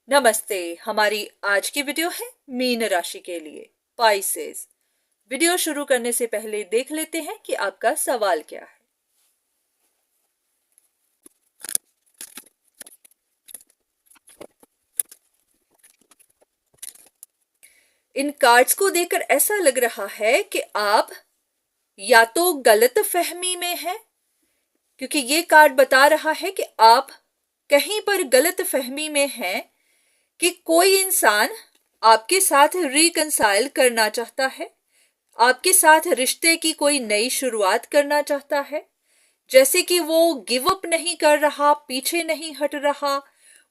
नमस्ते। हमारी आज की वीडियो है मीन राशि के लिए, पाइसेस। वीडियो शुरू करने से पहले देख लेते हैं कि आपका सवाल क्या है। इन कार्ड्स को देखकर ऐसा लग रहा है कि आप या तो गलत फहमी में हैं, क्योंकि ये कार्ड बता रहा है कि आप कहीं पर गलत फहमी में हैं कि कोई इंसान आपके साथ रिकंसाइल करना चाहता है, आपके साथ रिश्ते की कोई नई शुरुआत करना चाहता है। जैसे कि वो गिव अप नहीं कर रहा, पीछे नहीं हट रहा,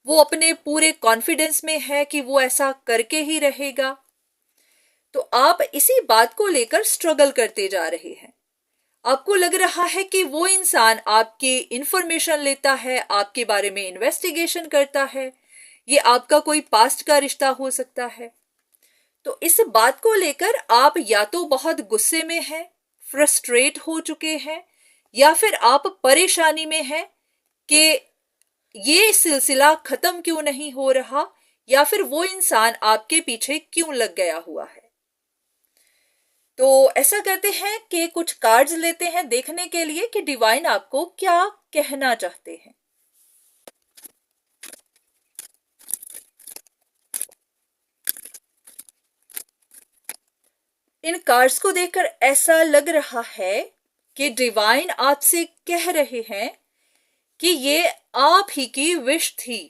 वो अपने पूरे कॉन्फिडेंस में है कि वो ऐसा करके ही रहेगा। तो आप इसी बात को लेकर स्ट्रगल करते जा रहे हैं। आपको लग रहा है कि वो इंसान आपकी इंफॉर्मेशन लेता है, आपके बारे में इन्वेस्टिगेशन करता है। ये आपका कोई पास्ट का रिश्ता हो सकता है। तो इस बात को लेकर आप या तो बहुत गुस्से में हैं, फ्रस्ट्रेट हो चुके हैं, या फिर आप परेशानी में हैं कि ये सिलसिला खत्म क्यों नहीं हो रहा, या फिर वो इंसान आपके पीछे क्यों लग गया हुआ है। तो ऐसा करते हैं कि कुछ कार्ड्स लेते हैं देखने के लिए कि डिवाइन आपको क्या कहना चाहते हैं। इन कार्ड्स को देखकर ऐसा लग रहा है कि डिवाइन आपसे कह रहे हैं कि ये आप ही की विश थी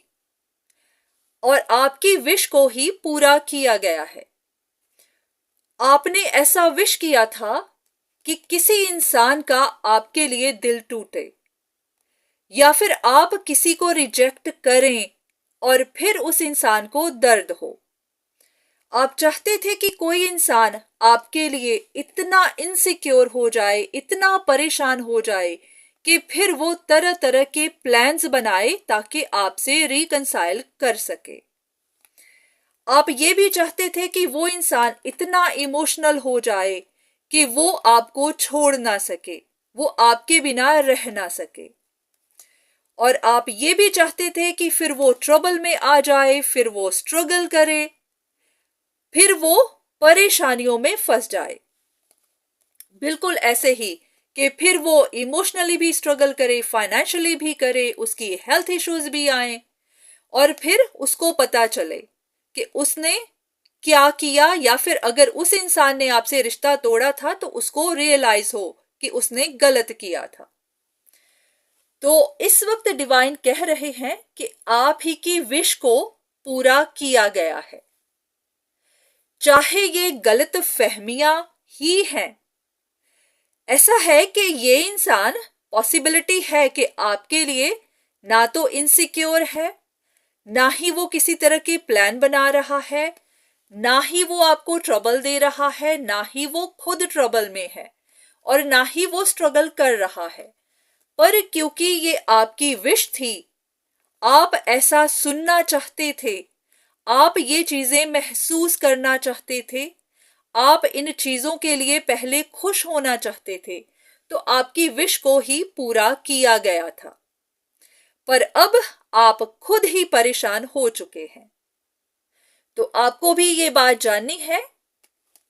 और आपकी विश को ही पूरा किया गया है। आपने ऐसा विश किया था कि किसी इंसान का आपके लिए दिल टूटे, या फिर आप किसी को रिजेक्ट करें और फिर उस इंसान को दर्द हो। आप चाहते थे कि कोई इंसान आपके लिए इतना इनसिक्योर हो जाए, इतना परेशान हो जाए कि फिर वो तरह तरह के प्लान्स बनाए ताकि आपसे रिकंसाइल कर सके। आप ये भी चाहते थे कि वो इंसान इतना इमोशनल हो जाए कि वो आपको छोड़ ना सके, वो आपके बिना रह ना सके। और आप ये भी चाहते थे कि फिर वो ट्रबल में आ जाए, फिर वो स्ट्रगल करे, फिर वो परेशानियों में फंस जाए। बिल्कुल ऐसे ही कि फिर वो इमोशनली भी स्ट्रगल करे, फाइनेंशियली भी करे, उसकी हेल्थ इश्यूज भी आए, और फिर उसको पता चले कि उसने क्या किया, या फिर अगर उस इंसान ने आपसे रिश्ता तोड़ा था तो उसको रियलाइज हो कि उसने गलत किया था। तो इस वक्त डिवाइन कह रहे हैं कि आप ही की विश को पूरा किया गया है, चाहे ये गलत फहमियां ही हैं। ऐसा है कि ये इंसान पॉसिबिलिटी है कि आपके लिए ना तो इनसिक्योर है, ना ही वो किसी तरह की प्लान बना रहा है, ना ही वो आपको ट्रबल दे रहा है, ना ही वो खुद ट्रबल में है, और ना ही वो स्ट्रगल कर रहा है। पर क्योंकि ये आपकी विश थी, आप ऐसा सुनना चाहते थे, आप ये चीजें महसूस करना चाहते थे, आप इन चीजों के लिए पहले खुश होना चाहते थे, तो आपकी विश को ही पूरा किया गया था। पर अब आप खुद ही परेशान हो चुके हैं। तो आपको भी ये बात जाननी है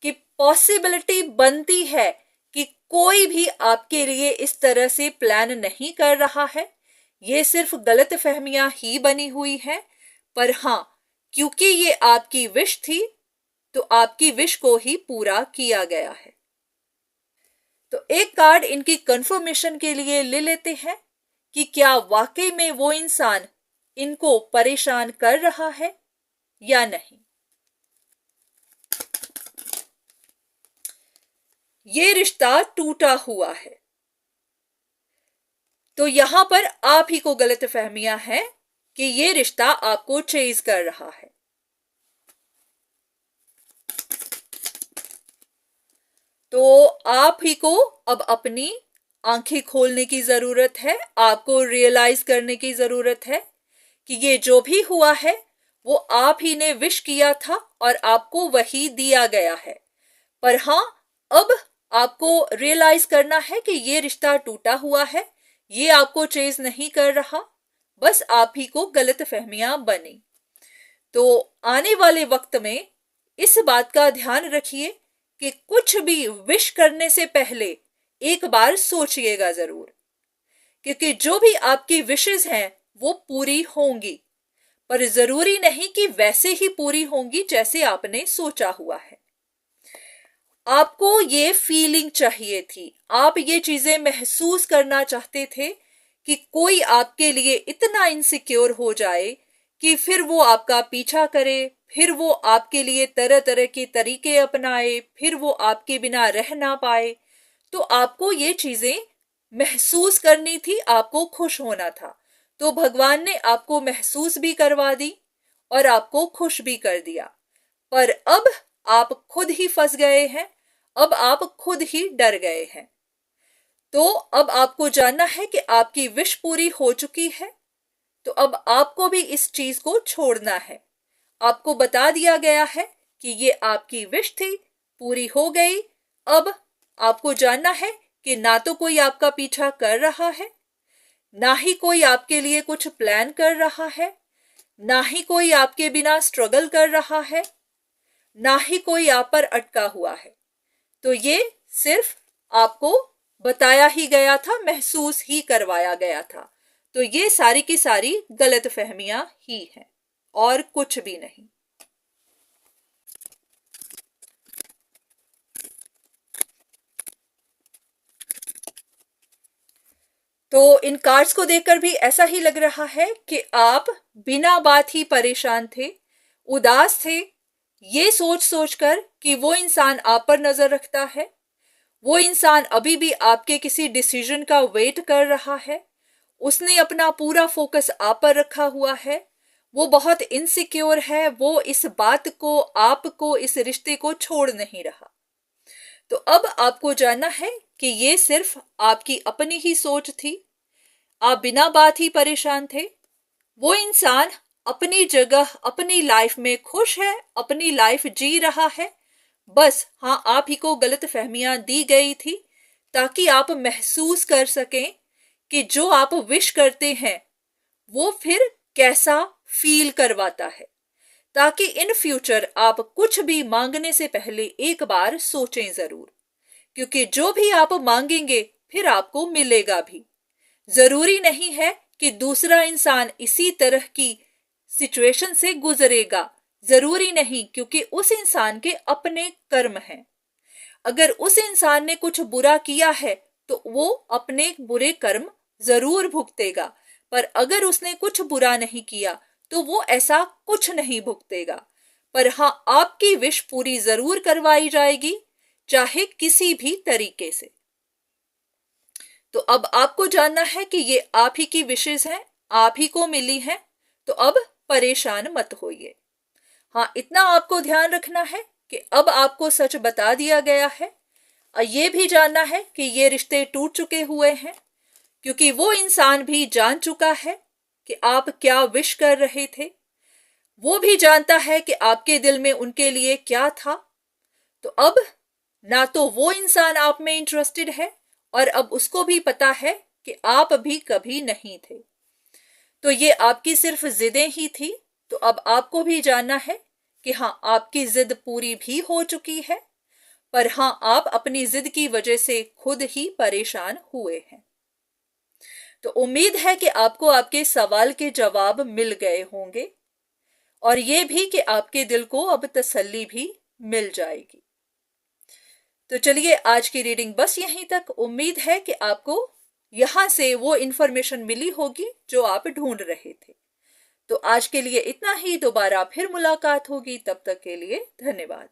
कि पॉसिबिलिटी बनती है कि कोई भी आपके लिए इस तरह से प्लान नहीं कर रहा है, ये सिर्फ गलत फहमियां ही बनी हुई है। पर हां, क्योंकि ये आपकी विश थी तो आपकी विश को ही पूरा किया गया है। तो एक कार्ड इनकी कंफर्मेशन के लिए ले लेते हैं कि क्या वाकई में वो इंसान इनको परेशान कर रहा है या नहीं। ये रिश्ता टूटा हुआ है, तो यहां पर आप ही को गलत फहमियां हैं कि ये रिश्ता आपको चेज कर रहा है। तो आप ही को अब अपनी आंखें खोलने की जरूरत है, आपको रियलाइज करने की जरूरत है कि ये जो भी हुआ है वो आप ही ने विश किया था और आपको वही दिया गया है। पर हां, अब आपको रियलाइज करना है कि ये रिश्ता टूटा हुआ है, ये आपको चेज नहीं कर रहा, बस आप ही को गलत फहमियां बनी। तो आने वाले वक्त में इस बात का ध्यान रखिए कि कुछ भी विश करने से पहले एक बार सोचिएगा जरूर, क्योंकि जो भी आपकी विशेस हैं वो पूरी होंगी, पर जरूरी नहीं कि वैसे ही पूरी होंगी जैसे आपने सोचा हुआ है। आपको ये फीलिंग चाहिए थी, आप ये चीजें महसूस करना चाहते थे कि कोई आपके लिए इतना इनसिक्योर हो जाए कि फिर वो आपका पीछा करे, फिर वो आपके लिए तरह तरह के तरीके अपनाए, फिर वो आपके बिना रह ना पाए। तो आपको ये चीजें महसूस करनी थी, आपको खुश होना था। तो भगवान ने आपको महसूस भी करवा दी और आपको खुश भी कर दिया। पर अब आप खुद ही फंस गए हैं, अब आप खुद ही डर गए हैं। तो अब आपको जानना है कि आपकी विश पूरी हो चुकी है, तो अब आपको भी इस चीज को छोड़ना है। आपको बता दिया गया है कि ये आपकी विश थी, पूरी हो गई। अब आपको जानना है कि ना तो कोई आपका पीछा कर रहा है, ना ही कोई आपके लिए कुछ प्लान कर रहा है, ना ही कोई आपके बिना स्ट्रगल कर रहा है, ना ही कोई आप पर अटका हुआ है। तो ये सिर्फ आपको बताया ही गया था, महसूस ही करवाया गया था। तो ये सारी की सारी गलतफहमियां ही हैं और कुछ भी नहीं। तो इन कार्ड्स को देखकर भी ऐसा ही लग रहा है कि आप बिना बात ही परेशान थे, उदास थे, ये सोच सोचकर कि वो इंसान आप पर नजर रखता है, वो इंसान अभी भी आपके किसी डिसीजन का वेट कर रहा है, उसने अपना पूरा फोकस आप पर रखा हुआ है, वो बहुत इनसिक्योर है, वो इस बात को, आपको, इस रिश्ते को छोड़ नहीं रहा। तो अब आपको जानना है कि ये सिर्फ आपकी अपनी ही सोच थी, आप बिना बात ही परेशान थे। वो इंसान अपनी जगह, अपनी लाइफ में खुश है, अपनी लाइफ जी रहा है। बस हाँ, आप ही को गलत फहमियां दी गई थी ताकि आप महसूस कर सकें कि जो आप विश करते हैं वो फिर कैसा फील करवाता है, ताकि इन फ्यूचर आप कुछ भी मांगने से पहले एक बार सोचें जरूर, क्योंकि जो भी आप मांगेंगे फिर आपको मिलेगा भी। जरूरी नहीं है कि दूसरा इंसान इसी तरह की सिचुएशन से गुजरेगा, जरूरी नहीं, क्योंकि उस इंसान के अपने कर्म हैं। अगर उस इंसान ने कुछ बुरा किया है तो वो अपने बुरे कर्म जरूर भुगतेगा, पर अगर उसने कुछ बुरा नहीं किया तो वो ऐसा कुछ नहीं भुगतेगा। पर हाँ, आपकी विश पूरी जरूर करवाई जाएगी, चाहे किसी भी तरीके से। तो अब आपको जानना है कि ये आप ही की विशेष हैं, आप ही को मिली हैं, तो अब परेशान मत होइए। हाँ, इतना आपको ध्यान रखना है कि अब आपको सच बता दिया गया है, और ये भी जानना है कि ये रिश्ते टूट चुके हुए हैं, क्योंकि वो इंसान भी जान चुका है कि आप क्या विश कर रहे थे, वो भी जानता है कि आपके दिल में उनके लिए क्या था। तो अब ना तो वो इंसान आप में इंटरेस्टेड है, और अब उसको भी पता है कि आप भी कभी नहीं थे। तो ये आपकी सिर्फ जिदें ही थी। तो अब आपको भी जानना है कि हाँ, आपकी जिद पूरी भी हो चुकी है, पर हाँ, आप अपनी जिद की वजह से खुद ही परेशान हुए हैं। तो उम्मीद है कि आपको आपके सवाल के जवाब मिल गए होंगे, और ये भी कि आपके दिल को अब तसल्ली भी मिल जाएगी। तो चलिए, आज की रीडिंग बस यहीं तक। उम्मीद है कि आपको यहां से वो इंफॉर्मेशन मिली होगी जो आप ढूंढ रहे थे। तो आज के लिए इतना ही, दोबारा फिर मुलाकात होगी, तब तक के लिए धन्यवाद।